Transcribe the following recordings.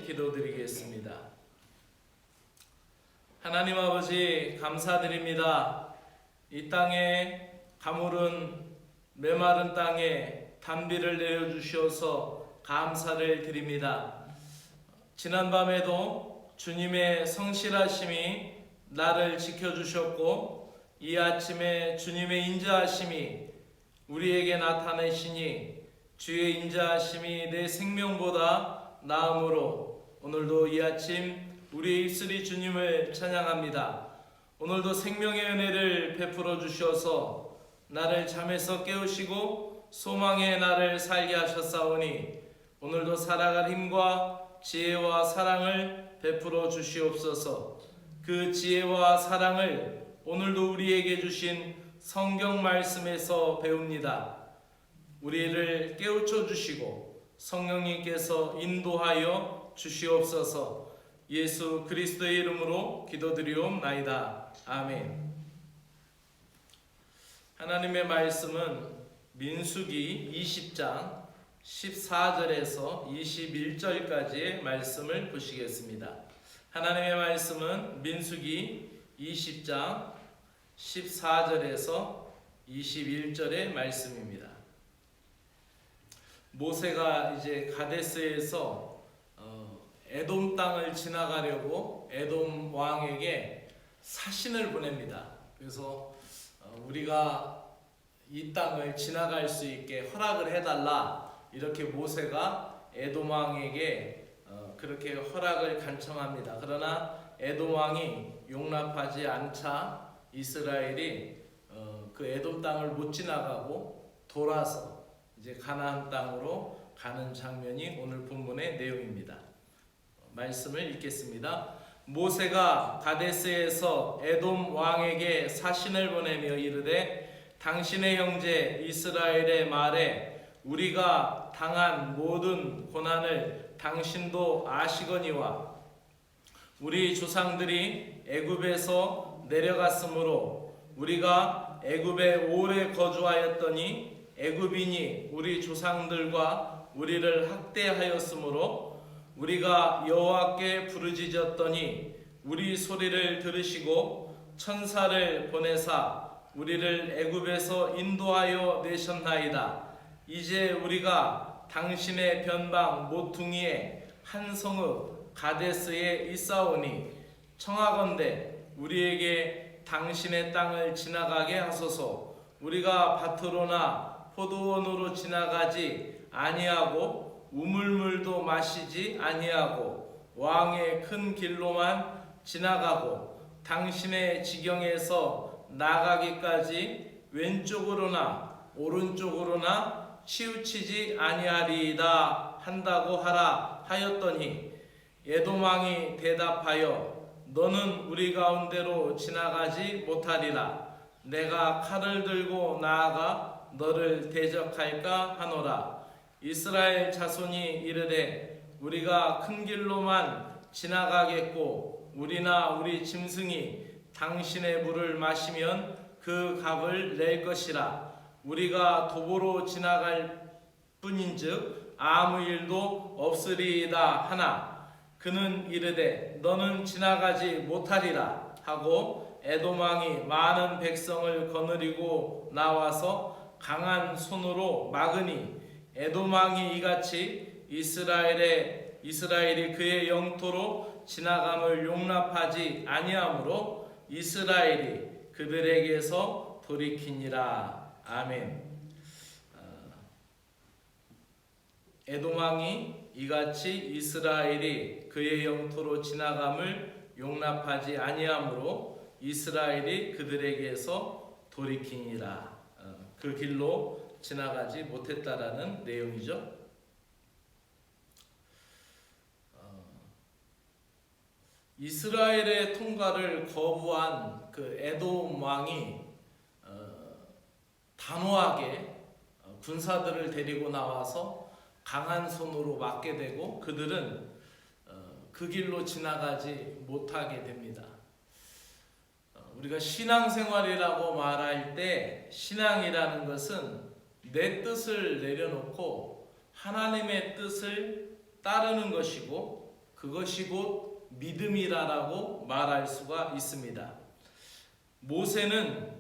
기도드리겠습니다. 하나님 아버지 감사드립니다. 이 땅에 가물은 메마른 땅에 단비를 내려주셔서 감사를 드립니다. 지난밤에도 주님의 성실하심이 나를 지켜주셨고 이 아침에 주님의 인자하심이 우리에게 나타내시니 주의 인자하심이 내 생명보다 나음으로 오늘도 이 아침 우리의 입술이 주님을 찬양합니다. 오늘도 생명의 은혜를 베풀어 주셔서 나를 잠에서 깨우시고 소망의 나를 살게 하셨사오니 오늘도 살아갈 힘과 지혜와 사랑을 베풀어 주시옵소서. 그 지혜와 사랑을 오늘도 우리에게 주신 성경 말씀에서 배웁니다. 우리를 깨우쳐 주시고 성령님께서 인도하여 주시옵소서. 예수 그리스도의 이름으로 기도드리옵나이다. 아멘. 하나님의 말씀은 민수기 20장 14절에서 21절까지의 말씀을 보시겠습니다. 하나님의 말씀은 민수기 20장 14절에서 21절의 말씀입니다. 모세가 이제 가데스에서 에돔 땅을 지나가려고 에돔 왕에게 사신을 보냅니다. 그래서 우리가 이 땅을 지나갈 수 있게 허락을 해달라 이렇게 모세가 에돔 왕에게 그렇게 허락을 간청합니다. 그러나 에돔 왕이 용납하지 않자 이스라엘이 그 에돔 땅을 못 지나가고 돌아서 이제 가나안 땅으로 가는 장면이 오늘 본문의 내용입니다. 말씀을 읽겠습니다. 모세가 가데스에서 에돔 왕에게 사신을 보내며 이르되 당신의 형제 이스라엘의 말에 우리가 당한 모든 고난을 당신도 아시거니와 우리 조상들이 애굽에서 내려갔으므로 우리가 애굽에 오래 거주하였더니 애굽인이 우리 조상들과 우리를 학대하였으므로 우리가 여호와께 부르짖었더니 우리 소리를 들으시고 천사를 보내사 우리를 애굽에서 인도하여 내셨나이다. 이제 우리가 당신의 변방 모퉁이에 한 성읍 가데스에 있사오니 청하건대 우리에게 당신의 땅을 지나가게 하소서. 우리가 밭으로나 포도원으로 지나가지 아니하고 우물물도 마시지 아니하고 왕의 큰 길로만 지나가고 당신의 지경에서 나가기까지 왼쪽으로나 오른쪽으로나 치우치지 아니하리이다 한다고 하라 하였더니 에돔 왕이 대답하여 너는 우리 가운데로 지나가지 못하리라. 내가 칼을 들고 나아가 너를 대적할까 하노라. 이스라엘 자손이 이르되 우리가 큰 길로만 지나가겠고 우리나 우리 짐승이 당신의 물을 마시면 그 값을 낼 것이라. 우리가 도보로 지나갈 뿐인즉 아무 일도 없으리이다 하나 그는 이르되 너는 지나가지 못하리라 하고 에돔 왕이 많은 백성을 거느리고 나와서 강한 손으로 막으니 에돔 왕이 이같이 이스라엘이 그의 영토로 지나감을 용납하지 아니하므로 이스라엘이 그들에게서 돌이키니라. 아멘. 에돔 왕이 이같이 이스라엘이 그의 영토로 지나감을 용납하지 아니하므로 이스라엘이 그들에게서 돌이키니라. 그 길로 지나가지 못했다라는 내용이죠. 이스라엘의 통과를 거부한 그 에돔 왕이 단호하게 군사들을 데리고 나와서 강한 손으로 막게 되고 그들은 그 길로 지나가지 못하게 됩니다. 우리가 신앙생활이라고 말할 때 신앙이라는 것은 내 뜻을 내려놓고 하나님의 뜻을 따르는 것이고 그것이 곧 믿음이라고 말할 수가 있습니다. 모세는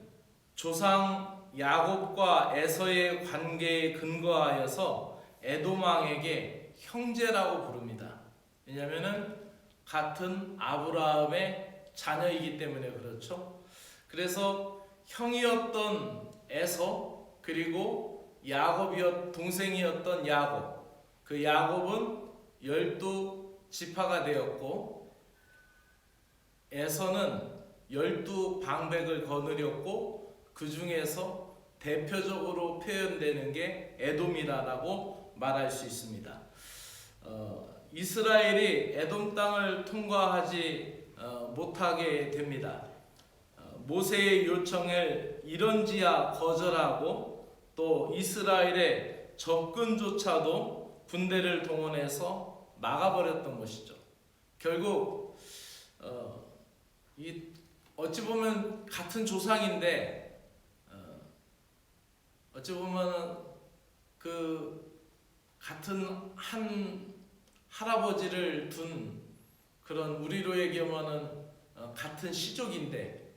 조상 야곱과 에서의 관계에 근거하여서 에돔 왕에게 형제라고 부릅니다. 왜냐하면 같은 아브라함의 자녀이기 때문에 그렇죠. 그래서 형이었던 에서, 그리고 동생이었던 야곱, 그 야곱은 12지파가 되었고, 에서는 12방백을 거느렸고, 그 중에서 대표적으로 표현되는 게 에돔이라고 말할 수 있습니다. 이스라엘이 에돔 땅을 통과하지 못하게 됩니다. 모세의 요청을 이런지야 거절하고, 또 이스라엘의 접근조차도 군대를 동원해서 막아버렸던 것이죠. 결국 어찌 보면 같은 조상인데, 어찌 보면 그 같은 한 할아버지를 둔 그런, 우리로 얘기하면은 같은 시족인데,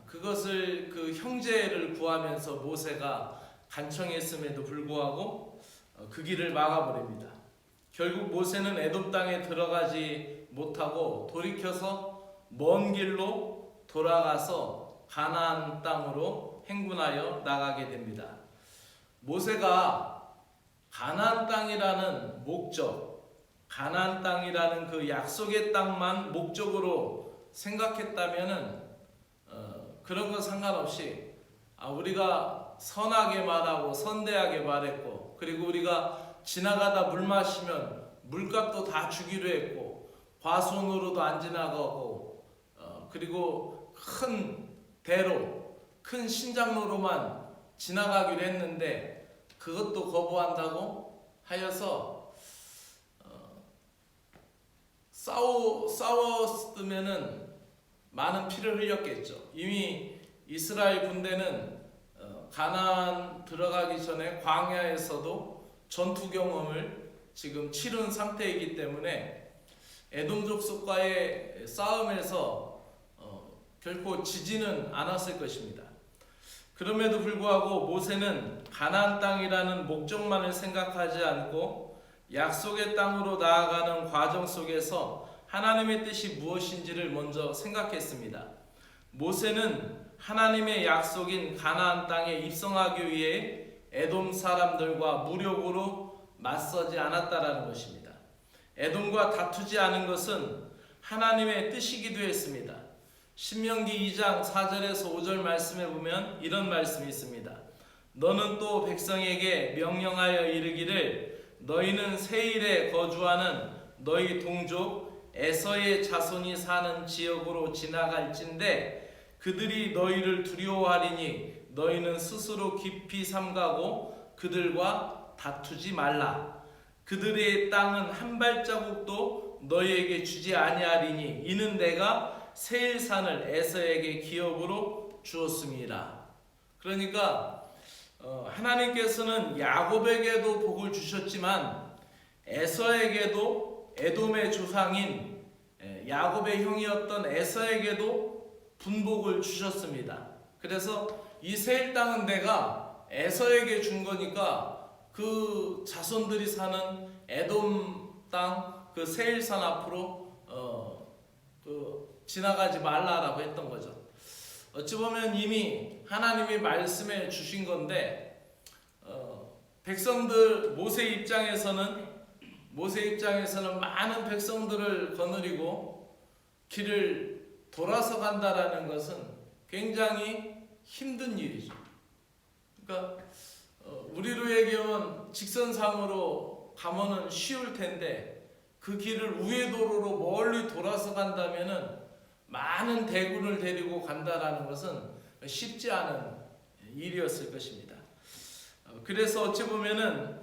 그것을 그 형제를 구하면서 모세가 간청했음에도 불구하고 그 길을 막아버립니다. 결국 모세는 에돔 땅에 들어가지 못하고 돌이켜서 먼 길로 돌아가서 가나안 땅으로 행군하여 나가게 됩니다. 모세가 가나안 땅이라는 목적, 가나안 땅이라는 그 약속의 땅만 목적으로 생각했다면은 그런 거 상관없이 우리가 선하게 말하고 선대하게 말했고, 그리고 우리가 지나가다 물 마시면 물값도 다 주기로 했고, 과손으로도 안 지나가고, 그리고 큰 대로, 큰 신장로로만 지나가기로 했는데 그것도 거부한다고 하여서 싸웠으면은 많은 피를 흘렸겠죠. 이미 이스라엘 군대는 가나안 들어가기 전에 광야에서도 전투 경험을 지금 치른 상태이기 때문에 에돔 족속과의 싸움에서 결코 지지는 않았을 것입니다. 그럼에도 불구하고 모세는 가나안 땅이라는 목적만을 생각하지 않고 약속의 땅으로 나아가는 과정 속에서 하나님의 뜻이 무엇인지를 먼저 생각했습니다. 모세는 하나님의 약속인 가나안 땅에 입성하기 위해 에돔 사람들과 무력으로 맞서지 않았다라는 것입니다. 에돔과 다투지 않은 것은 하나님의 뜻이기도 했습니다. 신명기 2장 4절에서 5절 말씀에 보면 이런 말씀이 있습니다. 너는 또 백성에게 명령하여 이르기를 너희는 세일에 거주하는 너희 동족 에서의 자손이 사는 지역으로 지나갈진대 그들이 너희를 두려워하리니 너희는 스스로 깊이 삼가고 그들과 다투지 말라. 그들의 땅은 한 발자국도 너희에게 주지 아니하리니 이는 내가 세일산을 에서에게 기업으로 주었음이라. 그러니까 하나님께서는 야곱에게도 복을 주셨지만 에서에게도, 에돔의 조상인 야곱의 형이었던 에서에게도 분복을 주셨습니다. 그래서 이 세일 땅은 내가 에서에게 준 거니까 그 자손들이 사는 에돔 땅 그 세일산 앞으로 지나가지 말라라고 했던 거죠. 어찌 보면 이미 하나님이 말씀해 주신 건데, 백성들 모세 입장에서는 많은 백성들을 거느리고 길을 돌아서 간다라는 것은 굉장히 힘든 일이죠. 그러니까 우리로 얘기하면 직선상으로 가면은 쉬울 텐데 그 길을 우회도로로 멀리 돌아서 간다면은 많은 대군을 데리고 간다라는 것은 쉽지 않은 일이었을 것입니다. 그래서 어찌 보면은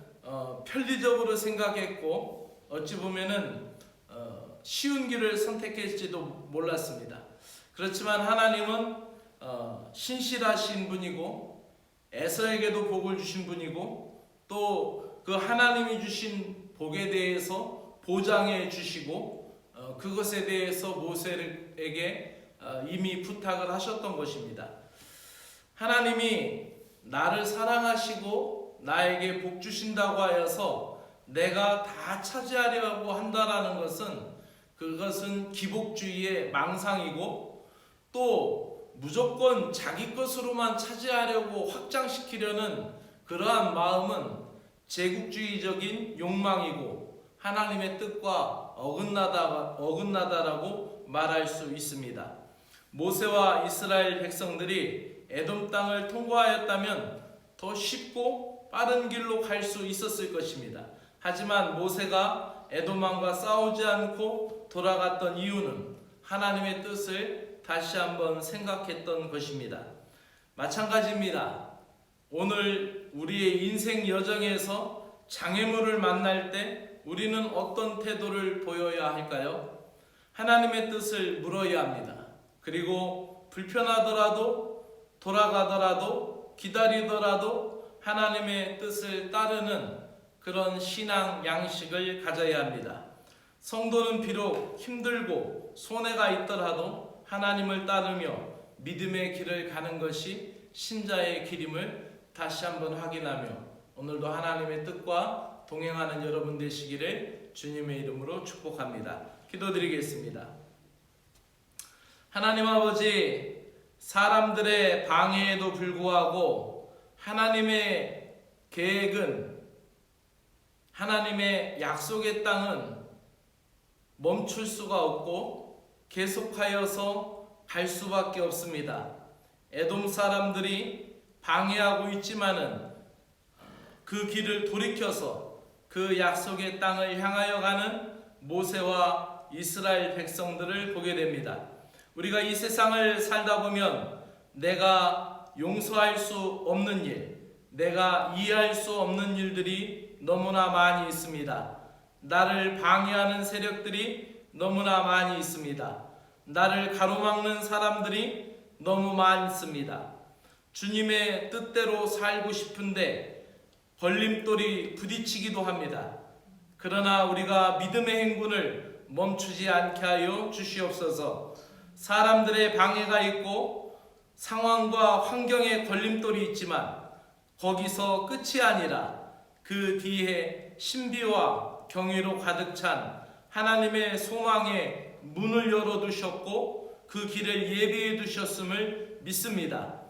편리적으로 생각했고 어찌 보면은 쉬운 길을 선택했을지도 몰랐습니다. 그렇지만 하나님은 신실하신 분이고 에서에게도 복을 주신 분이고 또 그 하나님이 주신 복에 대해서 보장해 주시고 그것에 대해서 모세에게 이미 부탁을 하셨던 것입니다. 하나님이 나를 사랑하시고 나에게 복 주신다고 하여서 내가 다 차지하려고 한다라는 그것은 기복주의의 망상이고, 또 무조건 자기 것으로만 차지하려고 확장시키려는 그러한 마음은 제국주의적인 욕망이고 하나님의 뜻과 어긋나다라고 말할 수 있습니다. 모세와 이스라엘 백성들이 에돔 땅을 통과하였다면 더 쉽고 빠른 길로 갈 수 있었을 것입니다. 하지만 모세가 에돔 왕과 싸우지 않고 돌아갔던 이유는 하나님의 뜻을 다시 한번 생각했던 것입니다. 마찬가지입니다. 오늘 우리의 인생 여정에서 장애물을 만날 때 우리는 어떤 태도를 보여야 할까요? 하나님의 뜻을 물어야 합니다. 그리고 불편하더라도, 돌아가더라도, 기다리더라도 하나님의 뜻을 따르는 그런 신앙 양식을 가져야 합니다. 성도는 비록 힘들고 손해가 있더라도 하나님을 따르며 믿음의 길을 가는 것이 신자의 길임을 다시 한번 확인하며 오늘도 하나님의 뜻과 동행하는 여러분 되시기를 주님의 이름으로 축복합니다. 기도드리겠습니다. 하나님 아버지, 사람들의 방해에도 불구하고 하나님의 계획은, 하나님의 약속의 땅은 멈출 수가 없고 계속하여서 갈 수밖에 없습니다. 에돔 사람들이 방해하고 있지만은 그 길을 돌이켜서 그 약속의 땅을 향하여 가는 모세와 이스라엘 백성들을 보게 됩니다. 우리가 이 세상을 살다 보면 내가 용서할 수 없는 일, 내가 이해할 수 없는 일들이 너무나 많이 있습니다. 나를 방해하는 세력들이 너무나 많이 있습니다. 나를 가로막는 사람들이 너무 많습니다. 주님의 뜻대로 살고 싶은데 걸림돌이 부딪히기도 합니다. 그러나 우리가 믿음의 행군을 멈추지 않게 하여 주시옵소서. 사람들의 방해가 있고 상황과 환경에 걸림돌이 있지만 거기서 끝이 아니라 그 뒤에 신비와 경외로 가득 찬 하나님의 소망의 문을 열어두셨고 그 길을 예비해 두셨음을 믿습니다.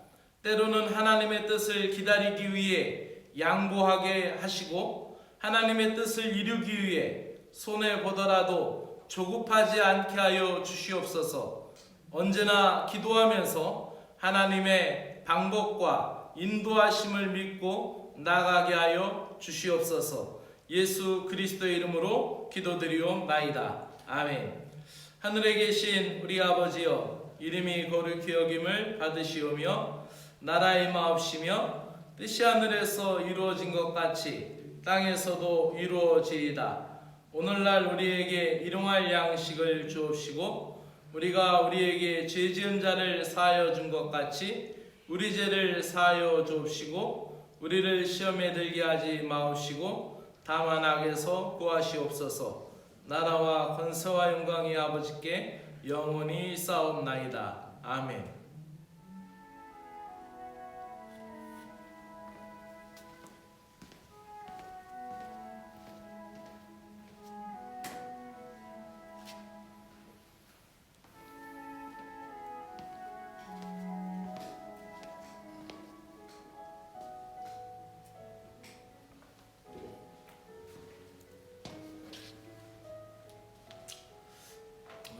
때로는 하나님의 뜻을 기다리기 위해 양보하게 하시고 하나님의 뜻을 이루기 위해 손해보더라도 조급하지 않게 하여 주시옵소서. 언제나 기도하면서 하나님의 방법과 인도하심을 믿고 나가게 하여 주시옵소서. 예수 그리스도의 이름으로 기도드리옵나이다. 아멘. 하늘에 계신 우리 아버지여, 이름이 거룩히 여김을 받으시오며 나라의 임하옵시며 뜻이 하늘에서 이루어진 것 같이 땅에서도 이루어지이다. 오늘날 우리에게 일용할 양식을 주옵시고 우리가 우리에게 죄 지은 자를 사하여 준 것 같이 우리 죄를 사하여 주옵시고 우리를 시험에 들게 하지 마옵시고 다만 악에서 구하시옵소서. 나라와 권세와 영광이 아버지께 영원히 쌓옵나이다. 아멘.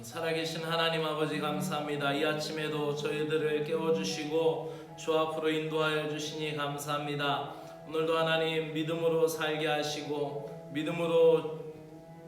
살아계신 하나님 아버지 감사합니다. 이 아침에도 저희들을 깨워주시고 주 앞으로 인도하여 주시니 감사합니다. 오늘도 하나님 믿음으로 살게 하시고 믿음으로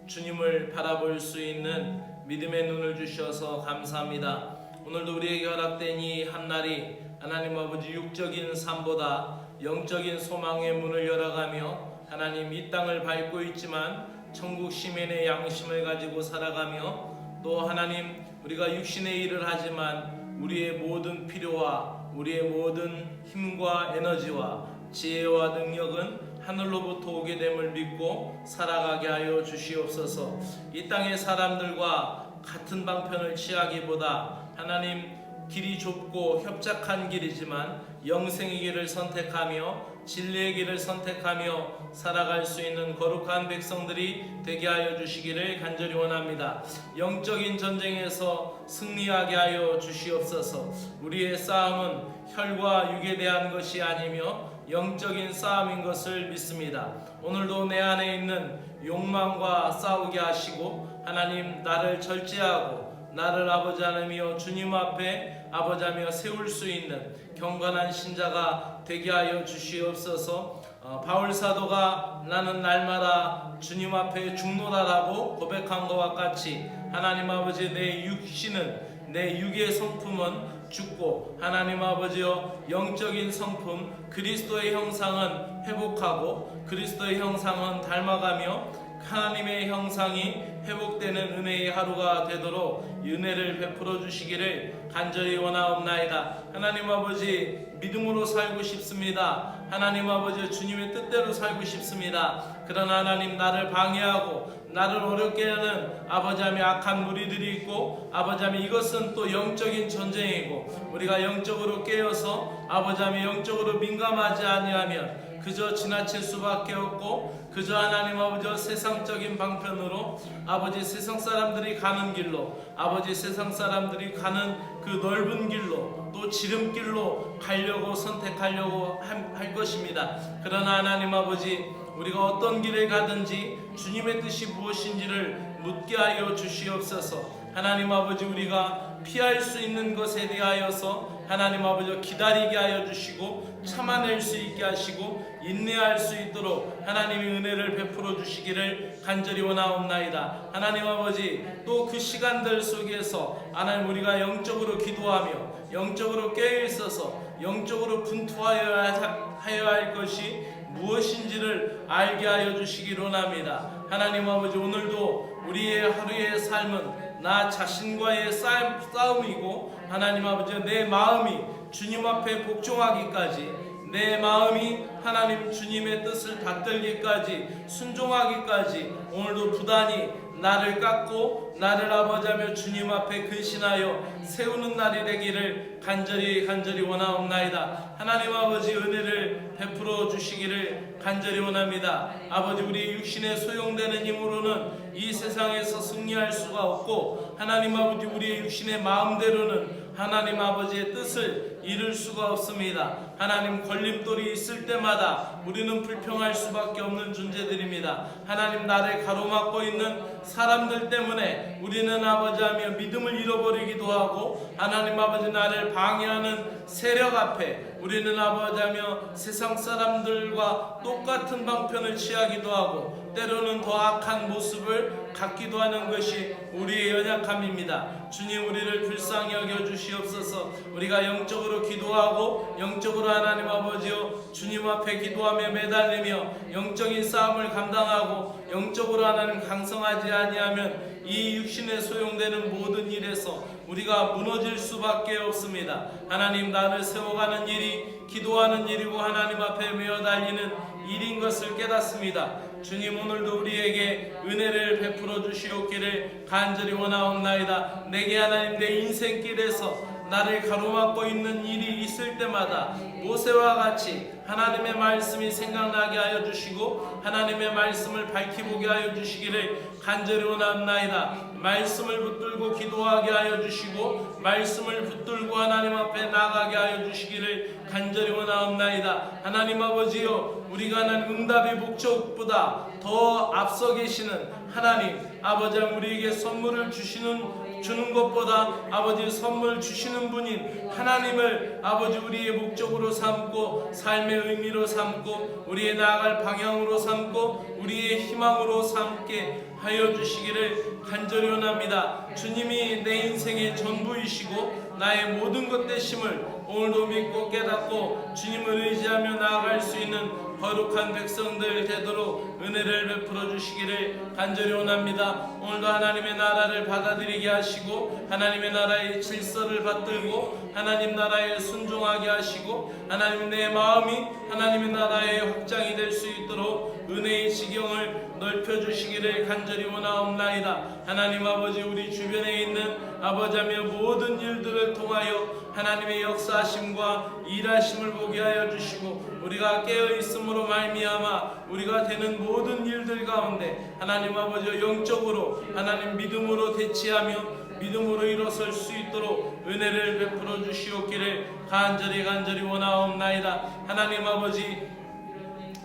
주님을 바라볼 수 있는 믿음의 눈을 주셔서 감사합니다. 오늘도 우리에게 허락된 이 한날이 하나님 아버지 육적인 삶보다 영적인 소망의 문을 열어가며 하나님 이 땅을 밟고 있지만 천국 시민의 양심을 가지고 살아가며 또 하나님 우리가 육신의 일을 하지만 우리의 모든 필요와 우리의 모든 힘과 에너지와 지혜와 능력은 하늘로부터 오게 됨을 믿고 살아가게 하여 주시옵소서. 이 땅의 사람들과 같은 방편을 취하기보다 하나님 길이 좁고 협착한 길이지만 영생의 길을 선택하며 진리의 길을 선택하며 살아갈 수 있는 거룩한 백성들이 되게 하여 주시기를 간절히 원합니다. 영적인 전쟁에서 승리하게 하여 주시옵소서. 우리의 싸움은 혈과 육에 대한 것이 아니며 영적인 싸움인 것을 믿습니다. 오늘도 내 안에 있는 욕망과 싸우게 하시고 하나님 나를 절제하고 나를 아버지 하나님이여 주님 앞에 아버지 하며 세울 수 있는 경건한 신자가 되게 하여 주시옵소서. 바울 사도가 나는 날마다 주님 앞에 죽노라라고 고백한 것과 같이 하나님 아버지 내 육신은 내 육의 성품은 죽고 하나님 아버지여 영적인 성품 그리스도의 형상은 회복하고 그리스도의 형상은 닮아가며 하나님의 형상이 회복되는 은혜의 하루가 되도록 은혜를 베풀어 주시기를 간절히 원하옵나이다. 하나님 아버지 믿음으로 살고 싶습니다. 하나님 아버지 주님의 뜻대로 살고 싶습니다. 그러나 하나님 나를 방해하고 나를 어렵게 하는 아버지 하며 악한 무리들이 있고 아버지 하며 이것은 또 영적인 전쟁이고 우리가 영적으로 깨어서 아버지 하며 영적으로 민감하지 아니하면 그저 지나칠 수밖에 없고 그저 하나님 아버지 세상적인 방편으로 아버지 세상 사람들이 가는 길로 아버지 세상 사람들이 가는 그 넓은 길로 또 지름길로 가려고 선택하려고 할 것입니다. 그러나 하나님 아버지 우리가 어떤 길을 가든지 주님의 뜻이 무엇인지를 묻게 하여 주시옵소서. 하나님 아버지 우리가 피할 수 있는 것에 대하여서 하나님 아버지 기다리게 하여 주시고 참아낼 수 있게 하시고 인내할 수 있도록 하나님의 은혜를 베풀어 주시기를 간절히 원하옵나이다. 하나님 아버지 또 그 시간들 속에서 하나님 우리가 영적으로 기도하며 영적으로 깨어있어서 영적으로 분투하여야 할 것이 무엇인지를 알게 하여 주시기를 원합니다. 하나님 아버지 오늘도 우리의 하루의 삶은 나 자신과의 싸움이고 하나님 아버지 내 마음이 주님 앞에 복종하기까지 내 마음이 하나님 주님의 뜻을 받들기까지 순종하기까지 오늘도 부단히 나를 깎고 나를 아버지하며 주님 앞에 근신하여 세우는 날이 되기를 간절히 원하옵나이다. 하나님 아버지 은혜를 베풀어 주시기를 간절히 원합니다. 아버지 우리 육신에 소용되는 힘으로는 이 세상에서 승리할 수가 없고 하나님 아버지 우리의 육신의 마음대로는 하나님 아버지의 뜻을 이룰 수가 없습니다. 하나님 걸림돌이 있을 때마다 우리는 불평할 수밖에 없는 존재들입니다. 하나님 나를 가로막고 있는 사람들 때문에 우리는 아버지하며 믿음을 잃어버리기도 하고 하나님 아버지 나를 방해하는 세력 앞에 우리는 아버지하며 세상 사람들과 똑같은 방편을 취하기도 하고 때로는 더 악한 모습을 갖기도 하는 것이 우리의 연약함입니다. 주님 우리를 불쌍히 여겨주시옵소서. 우리가 영적으로 기도하고 영적으로 하나님 아버지여 주님 앞에 기도하며 매달리며 영적인 싸움을 감당하고 영적으로 하나님 강성하지 아니하면 이 육신에 소용되는 모든 일에서 우리가 무너질 수밖에 없습니다. 하나님 나를 세워가는 일이 기도하는 일이고 하나님 앞에 메어 달리는 일인 것을 깨닫습니다. 주님 오늘도 우리에게 은혜를 베풀어 주시옵기를 간절히 원하옵나이다. 내게 하나님 내 인생길에서 나를 가로막고 있는 일이 있을 때마다 모세와 같이 하나님의 말씀이 생각나게 하여 주시고 하나님의 말씀을 밝히보게 하여 주시기를 간절히 원하옵나이다. 말씀을 붙들고 기도하게 하여 주시고 말씀을 붙들고 하나님 앞에 나가게 하여 주시기를 간절히 원하옵나이다. 하나님 아버지여 우리가 하나님 응답의 목적보다 더 앞서 계시는 하나님 아버지 우리에게 선물을 주는 것보다 아버지 선물 주시는 분인 하나님을 아버지 우리의 목적으로 삼고 삶의 의미로 삼고 우리의 나아갈 방향으로 삼고 우리의 희망으로 삼게 하여 주시기를 간절히 원합니다. 주님이 내 인생의 전부이시고 나의 모든 것 되심을 오늘도 믿고 깨닫고 주님을 의지하며 나아갈 수 있는 거룩한 백성들 되도록 은혜를 베풀어 주시기를 간절히 원합니다. 오늘도 하나님의 나라를 받아들이게 하시고 하나님의 나라의 질서를 받들고 하나님 나라에 순종하게 하시고 하나님 내 마음이 하나님의 나라의 확장이 될 수 있도록 은혜의 지경을 넓혀주시기를 간절히 원하옵나이다. 하나님 아버지, 우리 주변에 있는 아버지며 모든 일들을 통하여 하나님의 역사하심과 일하심을 보게 하여 주시고 우리가 깨어있음으로 말미암아 우리가 되는 모든 일들 가운데 하나님 아버지 영적으로 하나님 믿음으로 대치하며 믿음으로 일어설 수 있도록 은혜를 베풀어 주시옵기를 간절히 원하옵나이다. 하나님 아버지,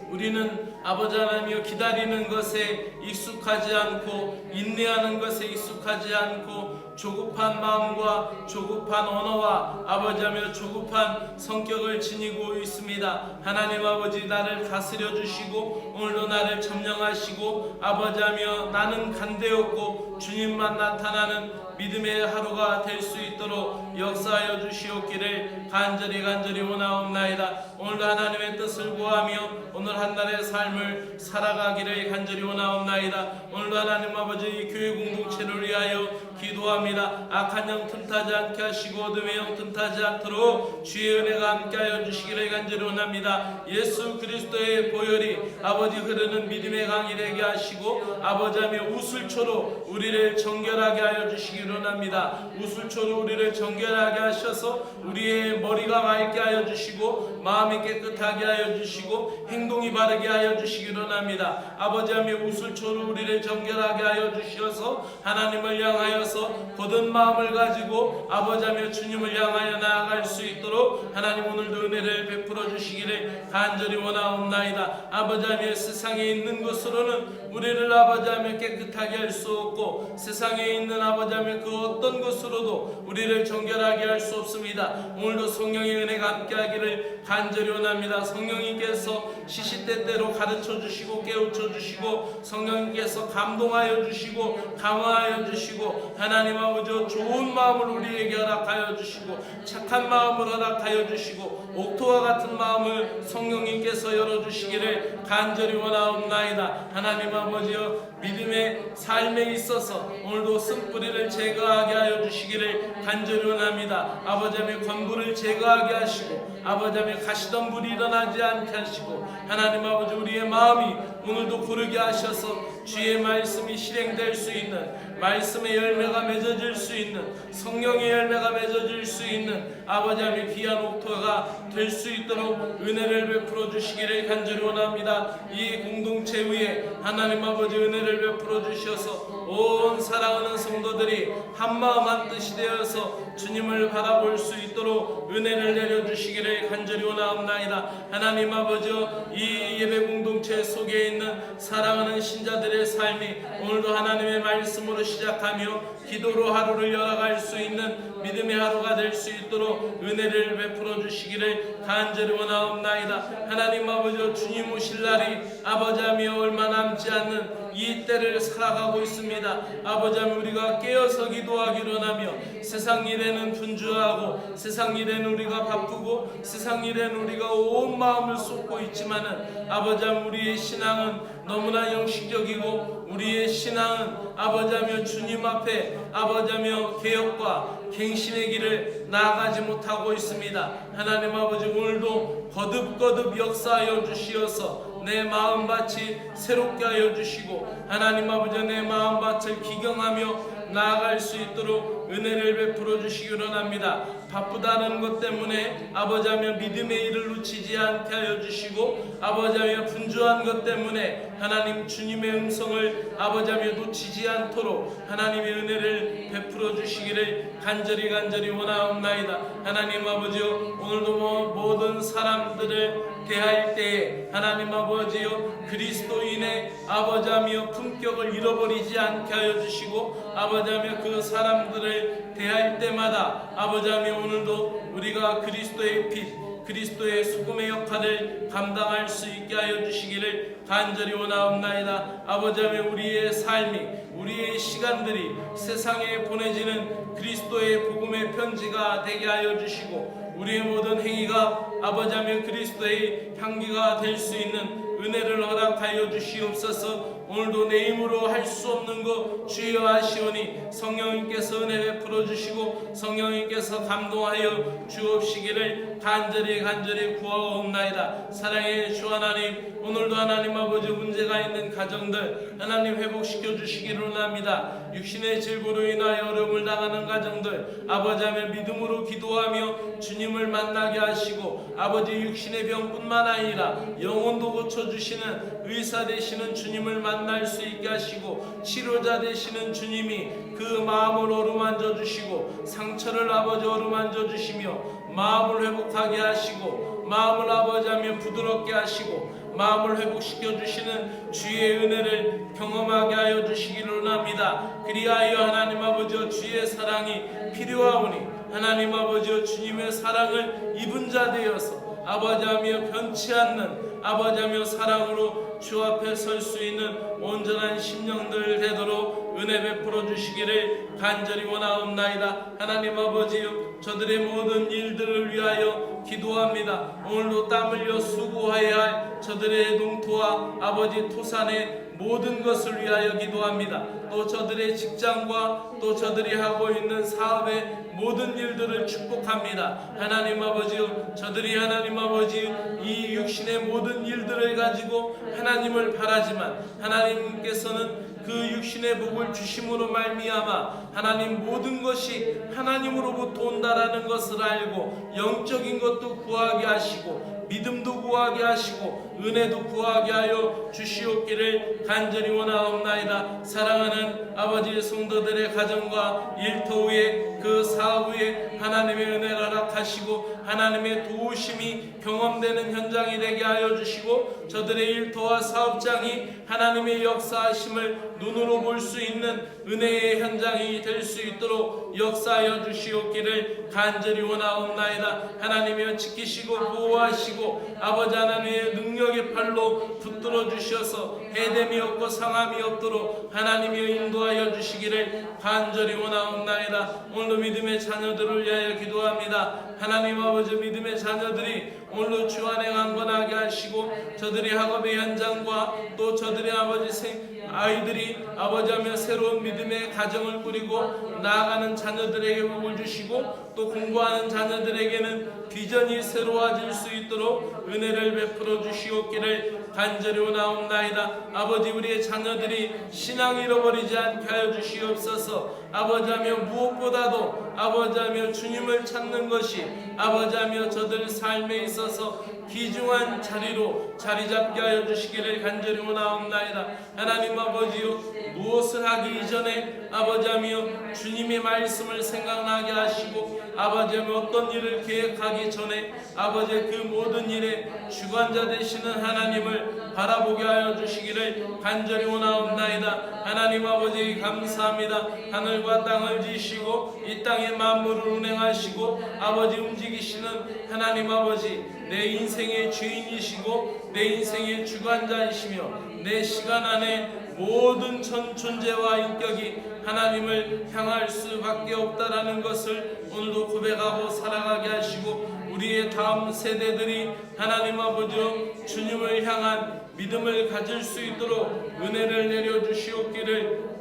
우리는 아버지 하나님이여 기다리는 것에 익숙하지 않고 인내하는 것에 익숙하지 않고 조급한 마음과 조급한 언어와 아버지하며 조급한 성격을 지니고 있습니다. 하나님 아버지, 나를 다스려 주시고 오늘도 나를 점령하시고 아버지하며 나는 간대였고 주님만 나타나는 믿음의 하루가 될 수 있도록 역사하여 주시옵기를 간절히 원하옵나이다. 오늘도 하나님의 뜻을 구하며 오늘 한날의 삶을 살아가기를 간절히 원하옵나이다. 오늘도 하나님 아버지 교회 공동체를 위하여 기도합니다. 악한 영 틈타지 않게 하시고 어둠의 영 틈타지 않도록 주의 은혜가 함께하여 주시기를 간절히 원합니다. 예수 그리스도의 보혈이 아버지 흐르는 믿음의 강이 되게 하시고 아버지하며 우슬초로 우리를 정결하게 하여 주시기를 원합니다. 우슬초로 우리를 정결하게 하셔서 우리의 머리가 맑게 하여 주시고 마음이 깨끗하게 하여 주시고 행동이 바르게 하여 주시기를 원합니다. 아버지하며 우슬초로 우리를 정결하게 하여 주셔서 하나님을 향하여서 거듭 마음을 가지고 아버지하며 주님을 향하여 나아갈 수 있도록 하나님 오늘도 은혜를 베풀어 주시기를 간절히 원하옵나이다. 아버지하며 세상에 있는 것으로는 우리를 아버지하며 깨끗하게 할 수 없고 세상에 있는 아버지하며 그 어떤 것으로도 우리를 정결하게 할 수 없습니다. 오늘도 성령의 은혜가 함께하기를 간절히 원합니다. 성령님께서 시시때때로 가르쳐 주시고 깨우쳐 주시고 성령님께서 감동하여 주시고 강화하여 주시고 하나님 아버지 좋은 마음을 우리에게 허락하여 주시고 착한 마음을 허락하여 주시고 옥토와 같은 마음을 성령님께서 열어주시기를 간절히 원하옵나이다. 하나님 아버지여 믿음의 삶에 있어서 오늘도 쓴뿌리를 제거하게 하여 주시기를 간절히 원합니다. 아버지의 권부를 제거하게 하시고 아버지의 가시덤불이 일어나지 않게 하시고 하나님 아버지 우리의 마음이 오늘도 고르게 하셔서 주의 말씀이 실행될 수 있는 말씀의 열매가 맺어질 수 있는 성령의 열매가 맺어질 수 있는 아버지의 귀한 옥토가 될 수 있도록 은혜를 베풀어 주시기를 간절히 원합니다. 이 공동체 위에 하나님 아버지 은혜를 베풀어 주셔서 온 사랑하는 성도들이 한마음 한뜻이 되어서 주님을 바라볼 수 있도록 은혜를 내려주시기를 간절히 원하옵나이다. 하나님 아버지여 이 예배 공동체 속에 있는 사랑하는 신자들의 삶이 오늘도 하나님의 말씀으로 시작하며 기도로 하루를 열어갈 수 있는 믿음의 하루가 될 수 있도록 은혜를 베풀어 주시기를 간절히 원하옵나이다. 하나님 아버지여 주님 오실 날이 아버지하며 얼마 남지 않는 이 때를 살아가고 있습니다. 아버지하며 우리가 깨어서 기도하기를 원하며 세상 일에는 분주하고 세상 일에는 우리가 바쁘고 세상 일에는 우리가 온 마음을 쏟고 있지만은 아버지하며 우리의 신앙은 너무나 영식적이고 우리의 신앙은 아버지하며 주님 앞에 아버지하며 개혁과 갱신의 길을 나아가지 못하고 있습니다. 하나님 아버지 오늘도 거듭 역사하여 주시어서 내 마음밭이 새롭게 하여 주시고 하나님 아버지 내 마음밭을 기경하며 나아갈 수 있도록 은혜를 베풀어 주시기 원합니다. 바쁘다는 것 때문에 아버지하며 믿음의 일을 놓치지 않게 하여 주시고 아버지하며 분주한 것 때문에 하나님 주님의 음성을 아버지하며 놓치지 않도록 하나님의 은혜를 베풀어 주시기를 간절히 원하옵나이다. 하나님 아버지요 오늘도 모든 사람들을 대할 때에 하나님 아버지요 그리스도인의 아버지하며 품격을 잃어버리지 않게 하여 주시고 아버지하며 그 사람들을 대할 때마다 아버지하며 오늘도 우리가 그리스도의 빛 그리스도의 소금의 역할을 감당할 수 있게 하여 주시기를 간절히 원하옵나이다. 아버지하며 우리의 삶이 우리의 시간들이 세상에 보내지는 그리스도의 복음의 편지가 되게 하여 주시고 우리의 모든 행위가 아버지 하며 그리스도의 향기가 될 수 있는 은혜를 허락하여 주시옵소서. 오늘도 내 힘으로 할 수 없는 것 주여 하시오니 성령님께서 은혜 베풀어 주시고 성령님께서 감동하여 주옵시기를 간절히 구하옵나이다. 사랑의 주 하나님, 오늘도 하나님 아버지 문제가 있는 가정들 하나님 회복시켜 주시기를 원합니다. 육신의 질고로 인하여 어려움을 당하는 가정들 아버지 하며 믿음으로 기도하며 주님을 만나게 하시고 아버지 육신의 병뿐만 아니라 영혼도 고쳐주시는 의사 되시는 주님을 만날 수 있게 하시고 치료자 되시는 주님이 그 마음을 어루만져 주시고 상처를 아버지 어루만져 주시며 마음을 회복하게 하시고 마음을 아버지 하며 부드럽게 하시고 마음을 회복시켜 주시는 주의 은혜를 경험하게 하여 주시기를 원합니다. 그리하여 하나님 아버지여 주의 사랑이 필요하오니 하나님 아버지여 주님의 사랑을 입은 자 되어서 아버지하며 변치 않는 아버지하며 사랑으로 주 앞에 설 수 있는 온전한 심령들 되도록 은혜 베풀어 주시기를 간절히 원하옵나이다. 하나님 아버지여 저들의 모든 일들을 위하여 기도합니다. 오늘도 땀 흘려 수고해야 할 저들의 농토와 아버지 토산의 모든 것을 위하여 기도합니다. 또 저들의 직장과 또 저들이 하고 있는 사업의 모든 일들을 축복합니다. 하나님 아버지요, 저들이 하나님 아버지 이 육신의 모든 일들을 가지고 하나님을 바라지만 하나님께서는 그 육신의 복을 주심으로 말미암아 하나님 모든 것이 하나님으로부터 온다라는 것을 알고 영적인 것도 구하게 하시고 믿음도 구하게 하시고 은혜도 구하게 하여 주시옵기를 간절히 원하옵나이다. 사랑하는 아버지 성도들의 가정과 일터 위에 그 사업 위에 하나님의 은혜를 허락하시고 하나님의 도우심이 경험되는 현장이 되게 하여 주시고 저들의 일터와 사업장이 하나님의 역사하심을 눈으로 볼 수 있는 은혜의 현장이 될 수 있도록 역사하여 주시옵기를 간절히 원하옵나이다. 하나님이여 지키시고 보호하시고 아버지 하나님의 능력의 팔로 붙들어 주셔서 해됨이 없고 상함이 없도록 하나님이여 인도하여 주시기를 간절히 원하옵나이다. 오늘도 믿음의 자녀들을 위하여 기도합니다. 하나님 아버지 믿음의 자녀들이 오늘도 주 안에 강건하게 하시고 저들이 학업의 현장과 또 저들의 아버지 아이들이 아버지하며 새로운 믿음의 가정을 꾸리고 나아가는 자녀들에게 복을 주시고 또 공부하는 자녀들에게는 비전이 새로워질 수 있도록 은혜를 베풀어 주시옵기를 간절히 원하옵나이다. 아버지 우리의 자녀들이 신앙 잃어버리지 않게 하여 주시옵소서. 아버지하며 무엇보다도 아버지하며 주님을 찾는 것이 아버지하며 저들 삶에 있어서 귀중한 자리로 자리 잡게 하여 주시기를 간절히 원하옵나이다. 하나님 아버지요, 무엇을 하기 이전에 아버지하며 주님의 말씀을 생각나게 하시고 아버지하며 어떤 일을 계획하기 전에 아버지의 그 모든 일에 주관자 되시는 하나님을 바라보게 하여 주시기를 간절히 원하옵나이다. 하나님 아버지 감사합니다. 하늘과 땅을 지으시고 이 땅의 만물을 운행하시고 아버지 움직이시는 하나님 아버지, 내 인생의 주인이시고 내 인생의 주관자이시며 내 시간 안에 모든 전 존재와 인격이 하나님을 향할 수밖에 없다라는 것을 오늘도 고백하고 살아가게 하시고 우리의 다음 세대들이 하나님 아버지로 주님을 향한 믿음을 가질 수 있도록 은혜를 내려주시옵기를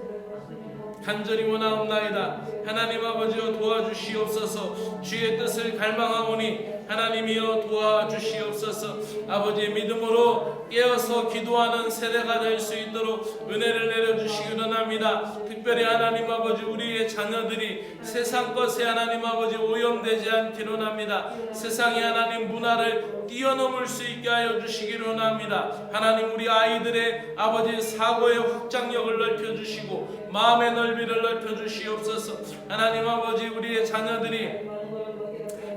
간절히 원하옵나이다. 하나님 아버지여 도와주시옵소서. 주의 뜻을 갈망하오니 하나님이여 도와주시옵소서. 아버지의 믿음으로 깨어서 기도하는 세대가 될 수 있도록 은혜를 내려주시기 원합니다. 특별히 하나님 아버지 우리의 자녀들이 세상 것에 하나님 아버지 오염되지 않기를 원합니다. 세상의 하나님 문화를 뛰어넘을 수 있게 하여 주시기를 원합니다. 하나님 우리 아이들의 아버지 사고의 확장력을 넓혀주시고 마음의 넓이를 넓혀주시옵소서. 하나님 아버지 우리의 자녀들이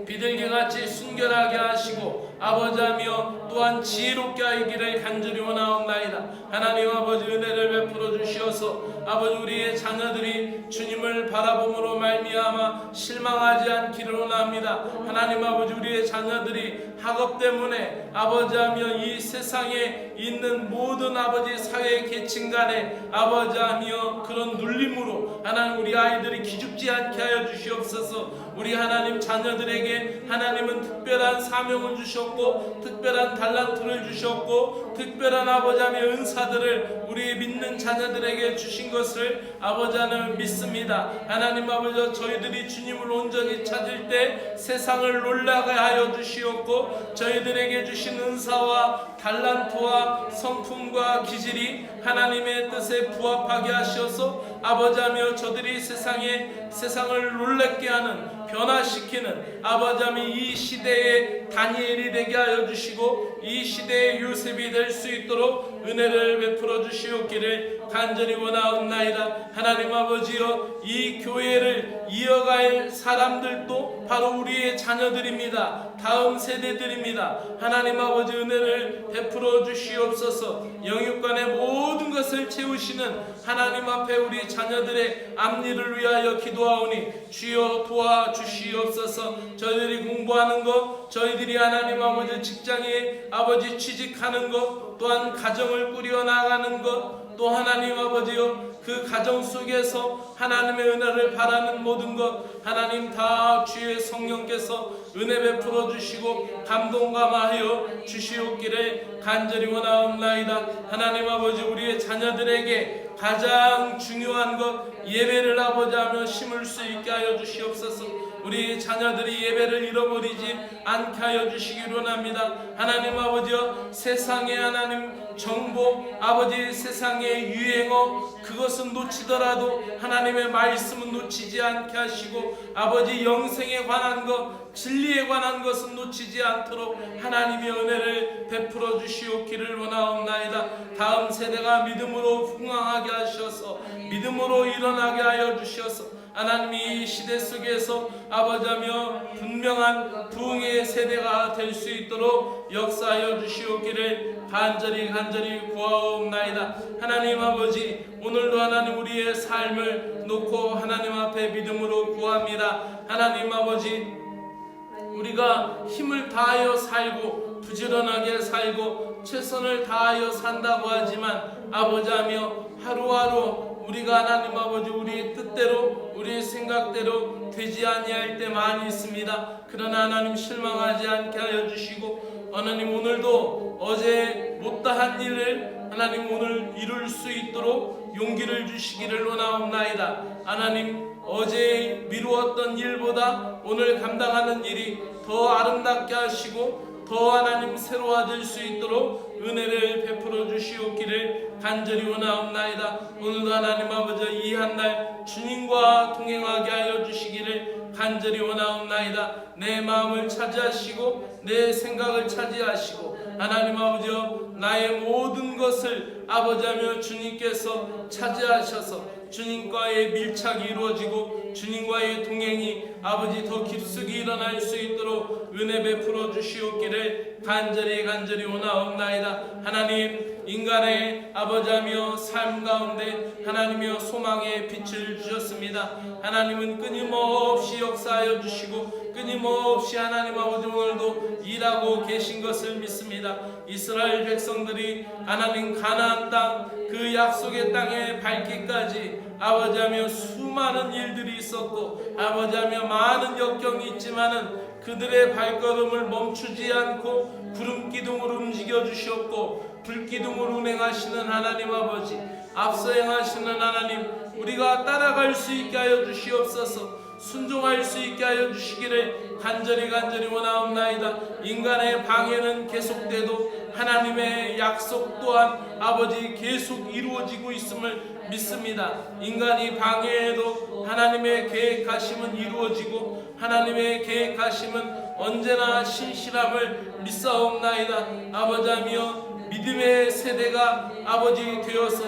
비둘기같이 순결하게 하시고 아버지하며 또한 지혜롭게 하기를 간절히 원하옵나이다. 하나님 아버지 은혜를 베풀어 주시어서 아버지 우리의 자녀들이 주님을 바라봄으로 말미암아 실망하지 않기를 원합니다. 하나님 아버지 우리의 자녀들이 학업 때문에 아버지하며 이 세상에 있는 모든 아버지 사회 계층 간에 아버지하며 그런 눌림으로 하나님 우리 아이들이 기죽지 않게 하여 주시옵소서. 우리 하나님 자녀들에게 하나님은 특별한 사명을 주셨고 특별한 달란트를 주셨고 특별한 아버지하며 은사들을 우리 믿는 자녀들에게 주신 것을 아버지 하나님 믿습니다. 하나님 아버지 저희들이 주님을 온전히 찾을 때 세상을 놀라게 하여 주시옵고 저희들에게 주신 은사와 달란트와 성품과 기질이 하나님의 뜻에 부합하게 하셔서 아버지하며 저들이 세상을 놀랍게 하는 변화시키는 아버지하며 이 시대의 다니엘이 되게 하여 주시고 이 시대의 요셉이 될 수 있도록 은혜를 베풀어 주시옵기를 간절히 원하옵나이다. 하나님 아버지여 이 교회를 이어갈 사람들도 바로 우리의 자녀들입니다. 다음 세대들입니다. 하나님 아버지 은혜를 베풀어 주시옵소서. 영육간의 모든 것을 채우시는 하나님 앞에 우리 자녀들의 앞일을 위하여 기도하오니 주여 도와주시옵소서. 저희들이 공부하는 것, 저희들이 하나님 아버지 직장에 아버지 취직하는 것, 또한 가정을 꾸려나가는 것, 또 하나님 아버지여 그 가정 속에서 하나님의 은혜를 바라는 모든 것 하나님 다 주의 성령께서 은혜 베풀어 주시고 감동감하여 주시옵기를 간절히 원하옵나이다. 하나님 아버지 우리의 자녀들에게 가장 중요한 것 예배를 아버지하며 심을 수 있게 하여 주시옵소서. 우리 자녀들이 예배를 잃어버리지 않게 하여 주시기를 원합니다. 하나님 아버지여 세상의 하나님 정보 아버지 세상의 유행어 그것은 놓치더라도 하나님의 말씀은 놓치지 않게 하시고 아버지 영생에 관한 것 진리에 관한 것은 놓치지 않도록 하나님의 은혜를 베풀어 주시옵기를 원하옵나이다. 다음 세대가 믿음으로 풍성하게 하셔서 믿음으로 일어나게 하여 주셔서 하나님이 이 시대 속에서 아버지하며 분명한 부흥의 세대가 될 수 있도록 역사하여 주시옵기를 간절히 구하옵나이다. 하나님 아버지 오늘도 하나님 우리의 삶을 놓고 하나님 앞에 믿음으로 구합니다. 하나님 아버지 우리가 힘을 다하여 살고 부지런하게 살고 최선을 다하여 산다고 하지만 아버지하며 하루하루 우리가 하나님 아버지 우리의 뜻대로 우리의 생각대로 되지 아니할 때 많이 있습니다. 그러나 하나님 실망하지 않게 하여 주시고 하나님 오늘도 어제 못다한 일을 하나님 오늘 이룰 수 있도록 용기를 주시기를 원하옵나이다. 하나님 어제 미루었던 일보다 오늘 감당하는 일이 더 아름답게 하시고 더 하나님 새로워질 수 있도록 은혜를 베풀어 주시옵기를 간절히 원하옵나이다. 오늘도 하나님 아버지 이 한 날 주님과 동행하게 하여 주시기를 간절히 원하옵나이다. 내 마음을 차지하시고 내 생각을 차지하시고 하나님 아버지여 나의 모든 것을 아버지하며 주님께서 차지하셔서 주님과의 밀착이 이루어지고 주님과의 동행이 아버지 더 깊숙이 일어날 수 있도록 은혜 베풀어 주시옵기를 간절히 원하옵나이다. 하나님 인간의 아버지하며 삶 가운데 하나님이여 소망의 빛을 주셨습니다. 하나님은 끊임없이 역사하여 주시고 끊임없이 하나님 아버지 오늘도 일하고 계신 것을 믿습니다. 이스라엘 백성들이 하나님 가나안 땅 그 약속의 땅에 밟기까지 아버지하며 수많은 일들이 있었고 아버지하며 많은 역경이 있지만은 그들의 발걸음을 멈추지 않고 구름기둥으로 움직여 주셨고 불기둥으로 운행하시는 하나님 아버지 앞서 행하시는 하나님 우리가 따라갈 수 있게 하여 주시옵소서. 순종할 수 있게 하여 주시기를 간절히 원하옵나이다. 인간의 방해는 계속돼도 하나님의 약속 또한 아버지 계속 이루어지고 있음을 믿습니다. 인간이 방해해도 하나님의 계획하심은 이루어지고 하나님의 계획하심은 언제나 신실함을 믿사옵나이다. 아버지하며 믿음의 세대가 아버지 되어서